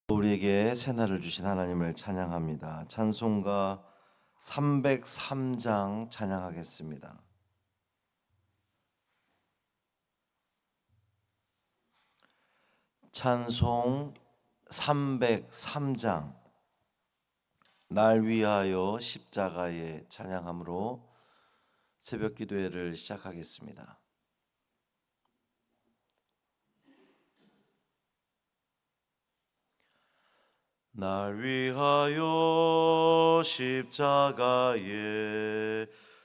우리에게 새날을 주신 하나님을 찬양합니다. 찬송가 303장 찬양하겠습니다. 찬송 303장 날 위하여 십자가에 찬양함으로 새벽 기도회를 시작하겠습니다. 날 위하여 십자가에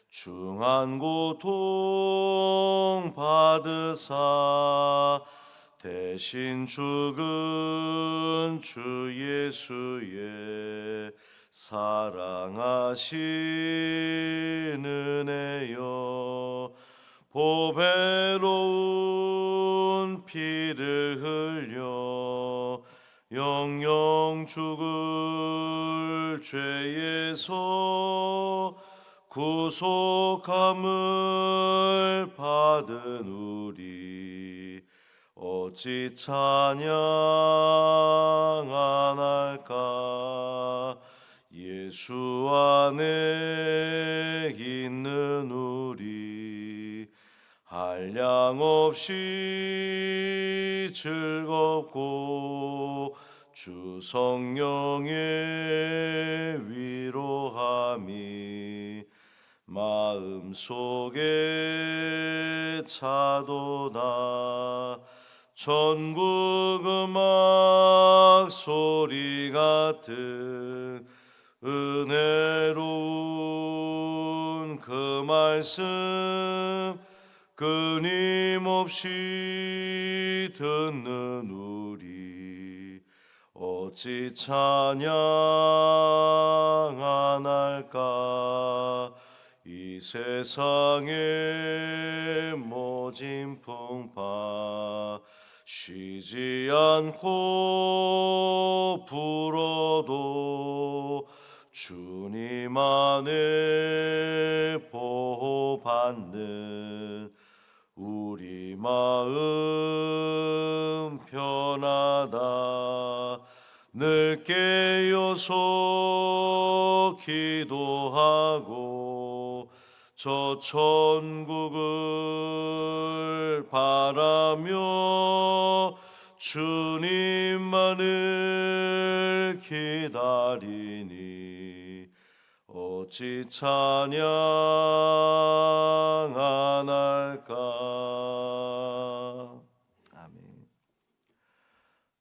중한 고통 받으사 대신 죽은 주 예수의 사랑하신 은혜여 보배로운 피를 흘려 영영 죽을 죄에서 구속함을 받은 우리 어찌 찬양 안 할까. 예수 안에 있는 우리 한량없이 즐겁고 주 성령의 위로함이 마음속에 차도다. 천국 음악 소리 같은 은혜로운 그 말씀 끊임없이 듣는 우리 어찌 찬양 안 할까. 이 세상의 모진 풍파 쉬지 않고 불어도 주님 안에 보호받는 우리 마음 편하다. 늘 깨어서 기도하고 저 천국을 바라며 주님만을 기다리니 어찌 찬양 안 할까. 아멘.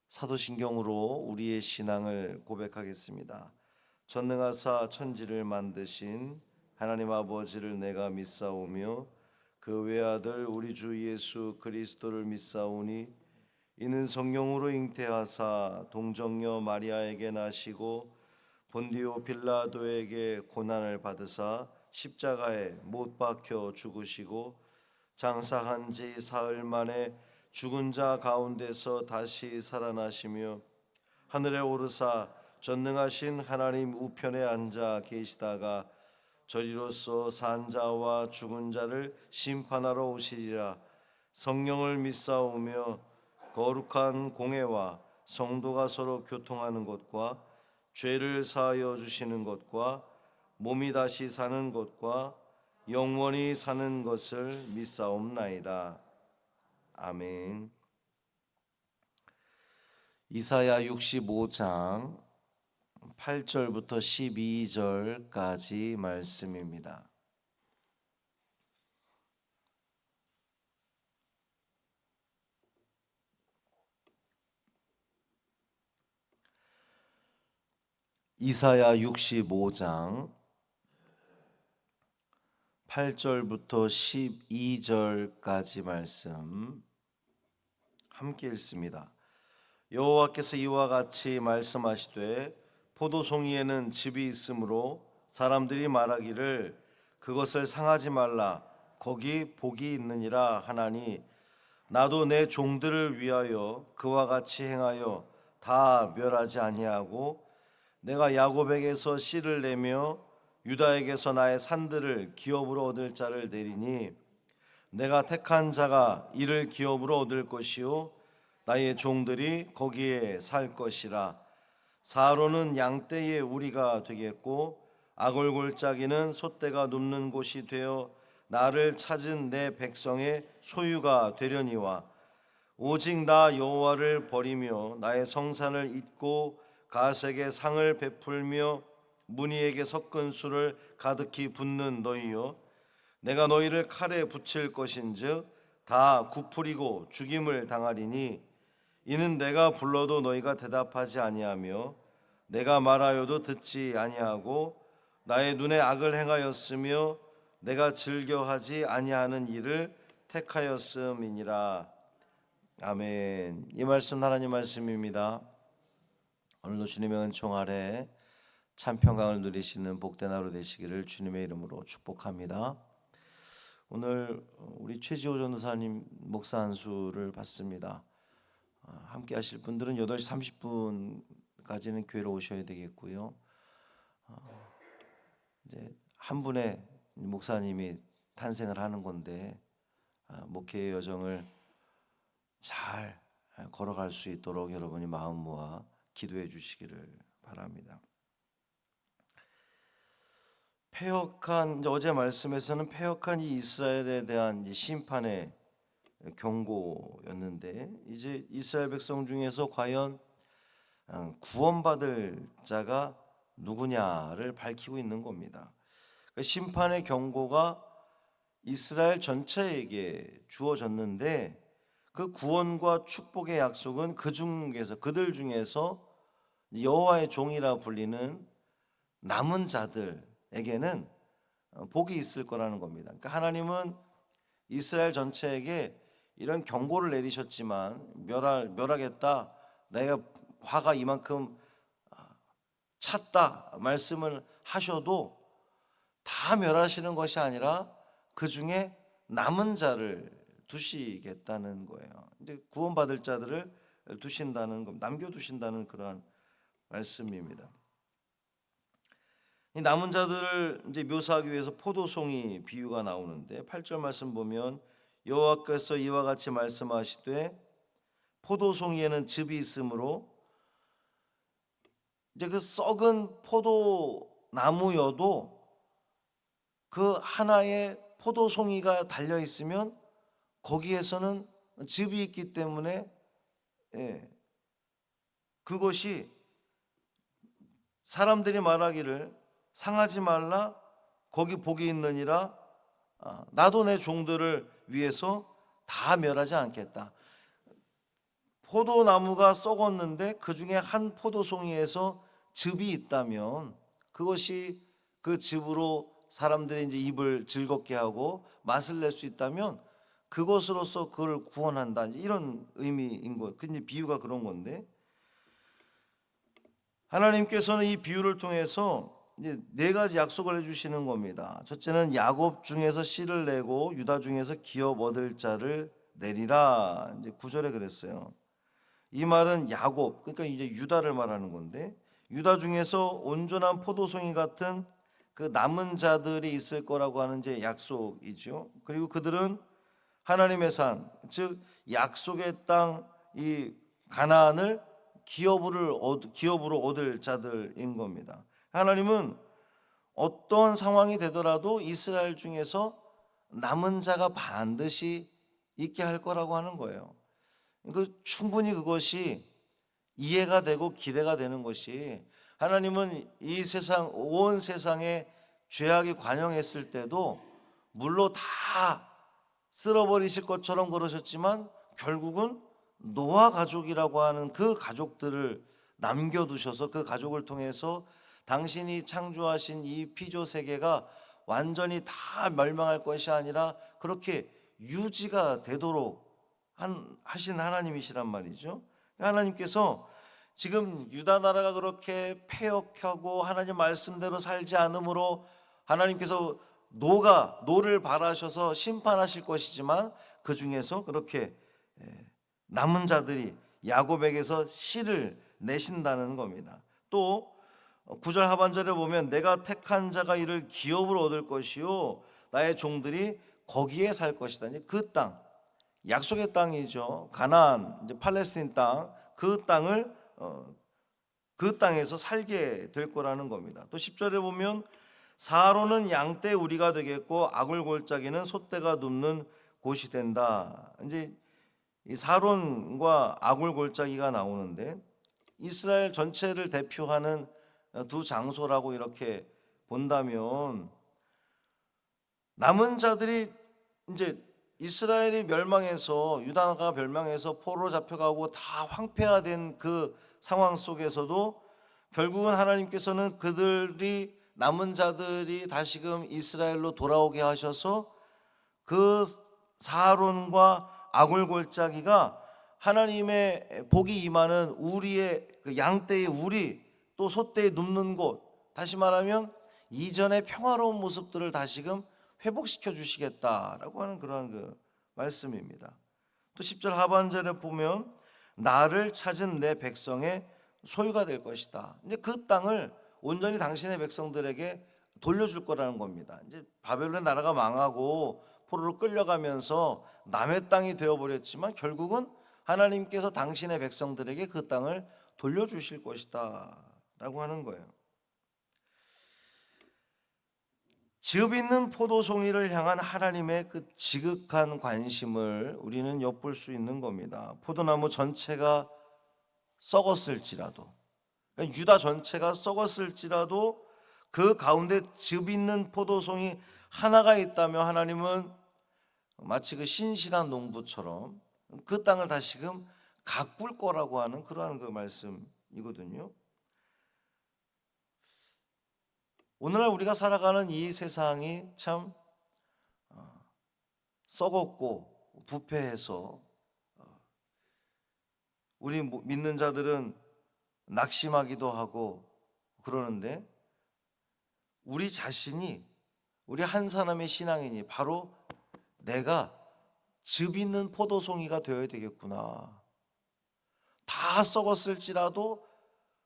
사도신경으로 우리의 신앙을 고백하겠습니다. 전능하사 천지를 만드신 하나님 아버지를 내가 믿사오며 그 외아들 우리 주 예수 그리스도를 믿사오니 이는 성령으로 잉태하사 동정녀 마리아에게 나시고 본디오 빌라도에게 고난을 받으사 십자가에 못 박혀 죽으시고 장사한 지 사흘 만에 죽은 자 가운데서 다시 살아나시며 하늘에 오르사 전능하신 하나님 우편에 앉아 계시다가 저리로서 산 자와 죽은 자를 심판하러 오시리라. 성령을 믿사오며 거룩한 공회와 성도가 서로 교통하는 것과 죄를 사하여 주시는 것과 몸이 다시 사는 것과 영원히 사는 것을 믿사옵나이다. 아멘. 이사야 65장 8절부터 12절까지 말씀입니다. 이사야 65장 8절부터 12절까지 말씀 함께 읽습니다. 여호와께서 이와 같이 말씀하시되 포도송이에는 즙이 있으므로 사람들이 말하기를 그것을 상하지 말라 거기 복이 있느니라 하나니 나도 내 종들을 위하여 그와 같이 행하여 다 멸하지 아니하고 내가 야곱에게서 씨를 내며 유다에게서 나의 산들을 기업으로 얻을 자를 내리니 내가 택한 자가 이를 기업으로 얻을 것이요 나의 종들이 거기에 살 것이라. 사로는 양떼의 우리가 되겠고 아골골짜기는 솥대가 눕는 곳이 되어 나를 찾은 내 백성의 소유가 되려니와 오직 나 여호와를 버리며 나의 성산을 잊고 가색의 상을 베풀며 무니에게 섞은 술을 가득히 붓는 너희여, 내가 너희를 칼에 붙일 것인즉 다 굽으리고 죽임을 당하리니 이는 내가 불러도 너희가 대답하지 아니하며 내가 말하여도 듣지 아니하고 나의 눈에 악을 행하였으며 내가 즐겨하지 아니하는 일을 택하였음이니라. 아멘. 이 말씀 하나님 말씀입니다. 오늘도 주님의 은총 아래 참 평강을 누리시는 복된 하루 되시기를 주님의 이름으로 축복합니다. 오늘 우리 최지호 전도사님 목사 안수를 받습니다. 함께 하실 분들은 8시 30분까지는 교회로 오셔야 되겠고요. 이제 한 분의 목사님이 탄생을 하는 건데 목회의 여정을 잘 걸어갈 수 있도록 여러분이 마음 모아 기도해 주시기를 바랍니다. 패역한, 이제 어제 말씀에서는 패역한 이 이스라엘에 대한 이 심판의 경고였는데, 이제 이스라엘 백성 중에서 과연 구원받을 자가 누구냐를 밝히고 있는 겁니다. 심판의 경고가 이스라엘 전체에게 주어졌는데 그 구원과 축복의 약속은 그들 중에서 여호와의 종이라 불리는 남은 자들에게는 복이 있을 거라는 겁니다. 그러니까 하나님은 이스라엘 전체에게 이런 경고를 내리셨지만 멸하겠다, 내가 화가 이만큼 찼다 말씀을 하셔도 다 멸하시는 것이 아니라 그 중에 남은 자를 두시겠다는 거예요. 이제 구원받을 자들을 두신다는 것, 남겨두신다는 그러한 말씀입니다. 이 남은 자들을 이제 묘사하기 위해서 포도송이 비유가 나오는데 8절 말씀 보면 여호와께서 이와 같이 말씀하시되 포도송이에는 즙이 있으므로, 이제 그 썩은 포도나무여도 그 하나의 포도송이가 달려 있으면 거기에서는 즙이 있기 때문에 그것이 사람들이 말하기를 상하지 말라, 거기 복이 있느니라, 나도 내 종들을 위해서 다 멸하지 않겠다. 포도나무가 썩었는데 그 중에 한 포도송이에서 즙이 있다면 그것이 그 즙으로 사람들이 이제 입을 즐겁게 하고 맛을 낼 수 있다면 그것으로서 그걸 구원한다, 이런 의미인 거예요. 그 비유가 그런 건데, 하나님께서는 이 비유를 통해서 이제 4가지 약속을 해주시는 겁니다. 첫째는 야곱 중에서 씨를 내고 유다 중에서 기업 얻을 자를 내리라. 이제 9절에 그랬어요. 이 말은 야곱, 그러니까 이제 유다를 말하는 건데, 유다 중에서 온전한 포도송이 같은 그 남은 자들이 있을 거라고 하는 이제 약속이죠. 그리고 그들은 하나님의 산, 즉 약속의 땅 이 가나안을 기업으로 얻을 자들인 겁니다. 하나님은 어떤 상황이 되더라도 이스라엘 중에서 남은 자가 반드시 있게 할 거라고 하는 거예요. 충분히 그것이 이해가 되고 기대가 되는 것이, 하나님은 이 세상, 온 세상에 죄악이 관영했을 때도 물로 다 쓸어버리실 것처럼 그러셨지만 결국은 노아 가족이라고 하는 그 가족들을 남겨두셔서 그 가족을 통해서 당신이 창조하신 이 피조 세계가 완전히 다 멸망할 것이 아니라 그렇게 유지가 되도록 하신 하나님이시란 말이죠. 하나님께서 지금 유다 나라가 그렇게 패역하고 하나님 말씀대로 살지 않으므로 하나님께서 노를 바라셔서 심판하실 것이지만 그 중에서 그렇게 남은 자들이 야곱에게서 씨를 내신다는 겁니다. 또 9절 하반절에 보면 내가 택한 자가 이를 기업으로 얻을 것이요 나의 종들이 거기에 살 것이다. 그 땅, 약속의 땅이죠. 가나안, 이제 팔레스틴 땅, 그 땅을 그 땅에서 살게 될 거라는 겁니다. 또 10절에 보면 사로는 양떼 우리가 되겠고 아굴골짜기는 솥대가 눕는 곳이 된다. 이제 이 사론과 아굴골짜기가 나오는데 이스라엘 전체를 대표하는 두 장소라고 이렇게 본다면, 남은 자들이 이제 이스라엘이 멸망해서, 유다가 멸망해서 포로로 잡혀가고 다 황폐화된 그 상황 속에서도 결국은 하나님께서는 그들이, 남은 자들이 다시금 이스라엘로 돌아오게 하셔서 그 사론과 아굴골짜기가 하나님의 복이 임하는 우리의 그 양떼의 우리, 또 솥대에 눕는 곳, 다시 말하면 이전의 평화로운 모습들을 다시금 회복시켜 주시겠다라고 하는 그러한 그 말씀입니다. 또 10절 하반절에 보면 나를 찾은 내 백성의 소유가 될 것이다. 이제 그 땅을 온전히 당신의 백성들에게 돌려줄 거라는 겁니다. 이제 바벨론 나라가 망하고 포로로 끌려가면서 남의 땅이 되어버렸지만 결국은 하나님께서 당신의 백성들에게 그 땅을 돌려주실 것이다 라고 하는 거예요. 즙 있는 포도송이를 향한 하나님의 그 지극한 관심을 우리는 엿볼 수 있는 겁니다. 포도나무 전체가 썩었을지라도, 그러니까 유다 전체가 썩었을지라도 그 가운데 즙 있는 포도송이 하나가 있다면 하나님은 마치 그 신실한 농부처럼 그 땅을 다시금 가꿀 거라고 하는 그러한 그 말씀이거든요. 오늘날 우리가 살아가는 이 세상이 참 썩었고 부패해서 우리 믿는 자들은 낙심하기도 하고 그러는데, 우리 자신이, 우리 한 사람의 신앙이니 바로 내가 즙 있는 포도송이가 되어야 되겠구나. 다 썩었을지라도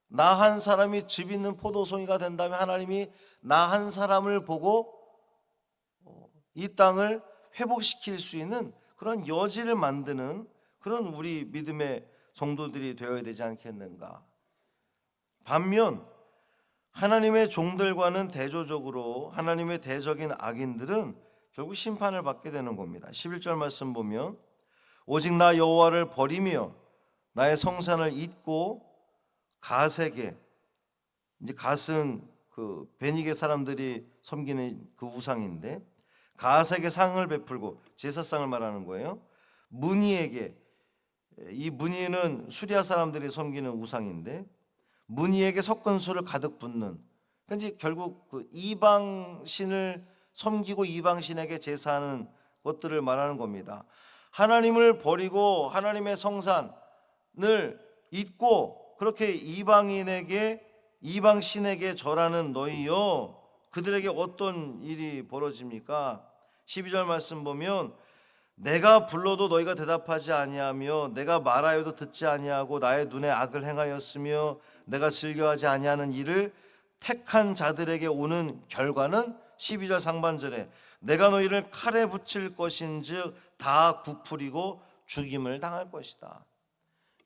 나 한 사람이 즙 있는 포도송이가 된다면 하나님이 나 한 사람을 보고 이 땅을 회복시킬 수 있는 그런 여지를 만드는 그런 우리 믿음의 성도들이 되어야 되지 않겠는가. 반면 하나님의 종들과는 대조적으로 하나님의 대적인 악인들은 결국 심판을 받게 되는 겁니다. 11절 말씀 보면 오직 나 여호와를 버리며 나의 성산을 잊고 갓에게, 이제 갓은 그 베니게 사람들이 섬기는 그 우상인데, 갓에게 상을 베풀고, 제사상을 말하는 거예요. 무니에게, 이 무니는 수리아 사람들이 섬기는 우상인데 무니에게 섞은 술을 가득 붓는, 그러니까 결국 그 이방신을 섬기고 이방신에게 제사하는 것들을 말하는 겁니다. 하나님을 버리고 하나님의 성산을 잊고 그렇게 이방신에게 절하는 너희여, 그들에게 어떤 일이 벌어집니까? 12절 말씀 보면 내가 불러도 너희가 대답하지 아니하며 내가 말하여도 듣지 아니하고 나의 눈에 악을 행하였으며 내가 즐겨하지 아니하는 일을 택한 자들에게 오는 결과는 12절 상반절에 내가 너희를 칼에 붙일 것인즉 다 굽풀이고 죽임을 당할 것이다.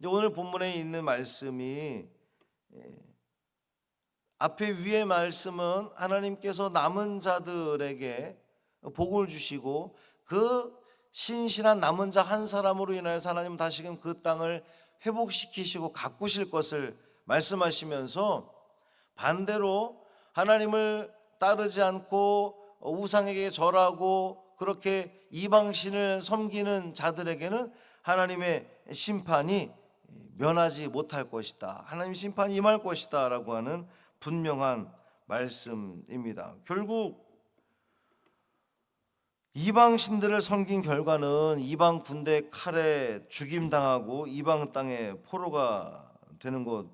이제 오늘 본문에 있는 말씀이, 앞에 위의 말씀은 하나님께서 남은 자들에게 복을 주시고 그 신실한 남은 자 한 사람으로 인하여서 하나님 다시금 그 땅을 회복시키시고 가꾸실 것을 말씀하시면서, 반대로 하나님을 따르지 않고 우상에게 절하고 그렇게 이방신을 섬기는 자들에게는 하나님의 심판이 면하지 못할 것이다, 하나님의 심판이 임할 것이다 라고 하는 분명한 말씀입니다. 결국 이방신들을 섬긴 결과는 이방 군대 칼에 죽임당하고 이방 땅에 포로가 되는 것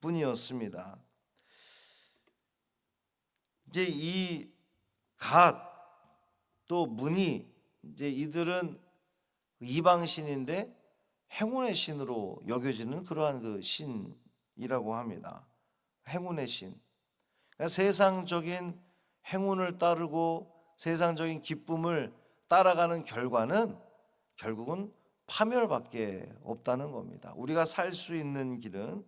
뿐이었습니다. 이제 이 갓 또 문이, 이제 이들은 이방신인데 행운의 신으로 여겨지는 그러한 그 신이라고 합니다. 행운의 신. 그러니까 세상적인 행운을 따르고 세상적인 기쁨을 따라가는 결과는 결국은 파멸밖에 없다는 겁니다. 우리가 살 수 있는 길은,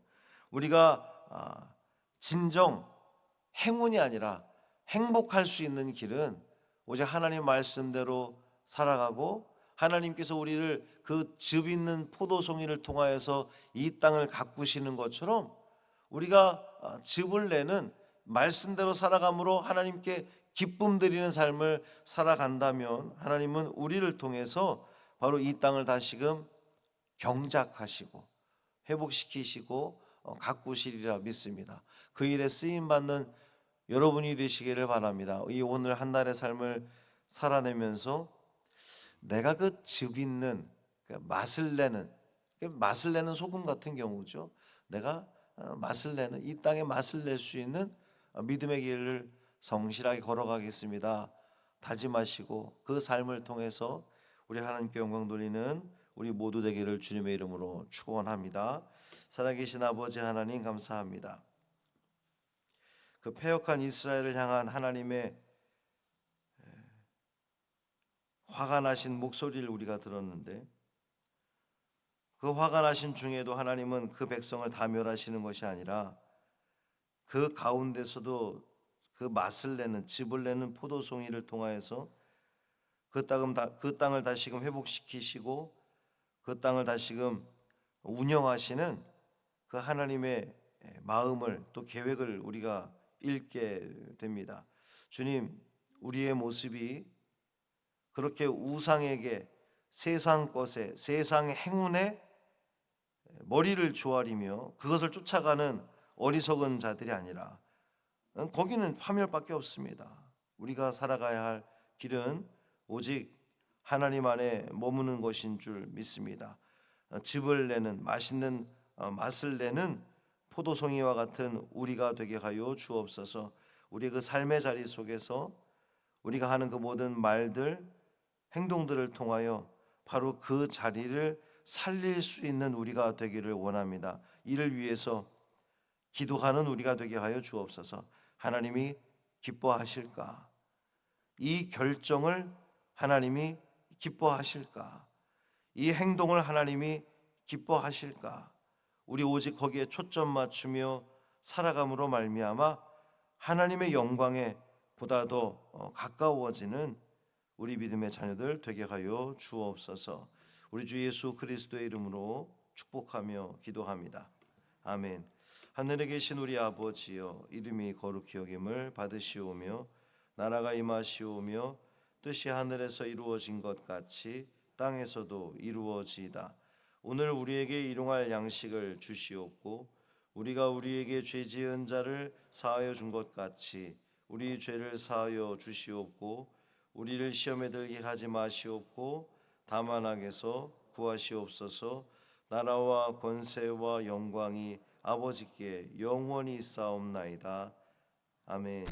우리가 진정 행운이 아니라 행복할 수 있는 길은 오직 하나님 말씀대로 살아가고, 하나님께서 우리를 그 즙 있는 포도송이를 통하여서 이 땅을 가꾸시는 것처럼 우리가 즙을 내는 말씀대로 살아감으로 하나님께 기쁨 드리는 삶을 살아간다면, 하나님은 우리를 통해서 바로 이 땅을 다시금 경작하시고 회복시키시고 가꾸시리라 믿습니다. 그 일에 쓰임 받는 여러분이 되시기를 바랍니다. 이 오늘 한 날의 삶을 살아내면서 내가 그 즙 있는 맛을 내는 소금 같은 경우죠. 내가 맛을 내는, 이 땅에 맛을 낼 수 있는 믿음의 길을 성실하게 걸어가겠습니다 다짐하시고, 그 삶을 통해서 우리 하나님께 영광 돌리는 우리 모두 되기를 주님의 이름으로 축원합니다. 살아계신 아버지 하나님, 감사합니다. 그 패역한 이스라엘을 향한 하나님의 화가 나신 목소리를 우리가 들었는데, 그 화가 나신 중에도 하나님은 그 백성을 다 멸하시는 것이 아니라 그 가운데서도 그 맛을 내는, 즙을 내는 포도송이를 통하여서 그 땅을 다시금 회복시키시고 그 땅을 다시금 운영하시는 그 하나님의 마음을, 또 계획을 우리가 읽게 됩니다. 주님, 우리의 모습이 그렇게 우상에게, 세상 것에, 세상의 행운에 머리를 조아리며 그것을 쫓아가는 어리석은 자들이 아니라, 거기는 파멸밖에 없습니다. 우리가 살아가야 할 길은 오직 하나님 안에 머무는 것인 줄 믿습니다. 즙을 내는, 맛있는 맛을 내는 포도송이와 같은 우리가 되게 하여 주옵소서. 우리 그 삶의 자리 속에서 우리가 하는 그 모든 말들, 행동들을 통하여 바로 그 자리를 살릴 수 있는 우리가 되기를 원합니다. 이를 위해서 기도하는 우리가 되게 하여 주옵소서. 하나님이 기뻐하실까? 이 결정을 하나님이 기뻐하실까? 이 행동을 하나님이 기뻐하실까? 우리 오직 거기에 초점 맞추며 살아감으로 말미암아 하나님의 영광에 보다 더 가까워지는 우리 믿음의 자녀들 되게 하여 주옵소서. 우리 주 예수 그리스도의 이름으로 축복하며 기도합니다. 아멘. 하늘에 계신 우리 아버지여, 이름이 거룩히 여김을 받으시오며 나라가 임하시오며 뜻이 하늘에서 이루어진 것 같이 땅에서도 이루어지이다. 오늘 우리에게 일용할 양식을 주시옵고, 우리가 우리에게 죄 지은 자를 사하여 준 것 같이 우리 죄를 사하여 주시옵고, 우리를 시험에 들게 하지 마시옵고 다만 악에서 구하시옵소서. 나라와 권세와 영광이 아버지께 영원히 있사옵나이다. 아멘.